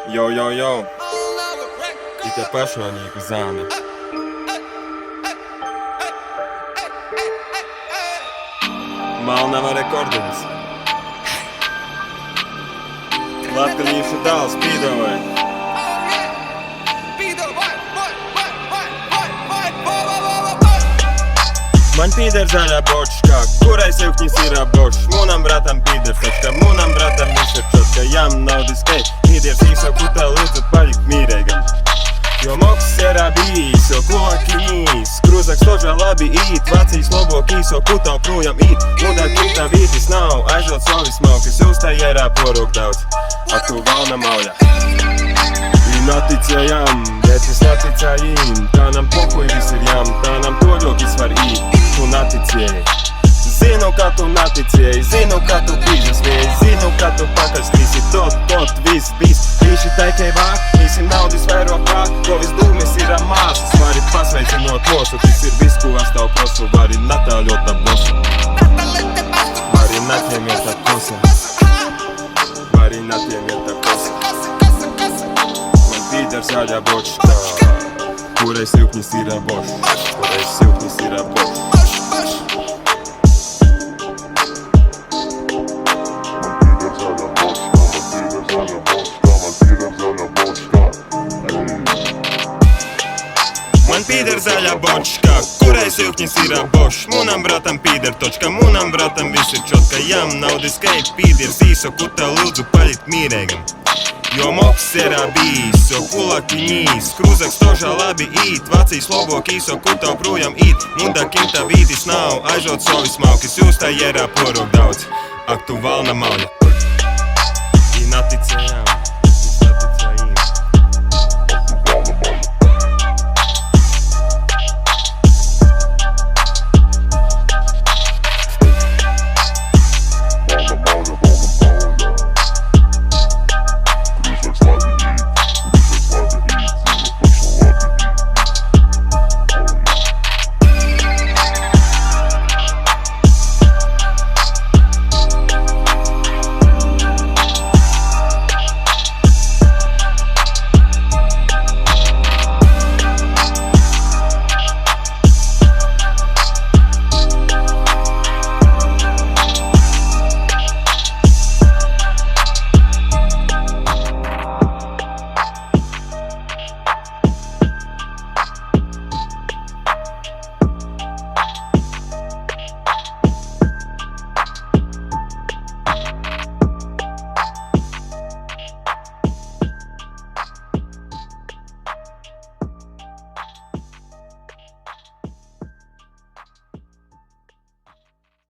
Йо-йо-йо, і те personīgu zāni. Malnava rekordiņas. Latgalīšu dāls pīdavai. Man pīder zaļā bočka, kurai silkņis ir abočs. Mūnam bratam pīder tačka, mūnam bratam viss ir čotka. Jam nav diskai, pīders īso kutā lūdzu palikt mīreigam. Jo moks ir bijis, jo klokinīs. Kruzaks tožā labi īt, vacīs lobok īso kutā projām īt. Mudā kitā vītis nav, aizot sovis maukas, jūs tā jērā porok daudz. Ak tu valna mauļa. I naticējam, bet es naticējim. Tā nam pohuj viss ir jām, tā nam toļokis var īt. Tu naticēji. Zinu, ka tu naticēji, zinu, ka tu pīžasvēji, zinu, ka tu pakastīsi tot, viss. Vīši taikai vāk, īsim naudis vairāk vāk, ko viss dūmis ir māsas. Vari pasveicinot mosu, tas ir viss, ko es tavu prosu. Vari natāļot tā bosu, vari natņemiet tā kosa, vari natņemiet tā kosa. Man pīder zaļā bočka, kurai silknis ir abošs, kurai silknis ir abošs. Man pīder zaļā bočka, kurai silkņis ir abošs. Mūnam bratam pīder točka, mūnam bratam viss ir čotka. Jam nav diskai, pīders īso kutā lūdzu palikt mīreigam. Jo moks ir bijis, jo kulakinīs. Kruzaks tožā labi īt, vacīs lobok īso kutā projām īt. Mudā kimtā vītis nav, aizot sovis maukis, jūs tā jērā porok daudz. Ak tu valna mauļa. I naticējām.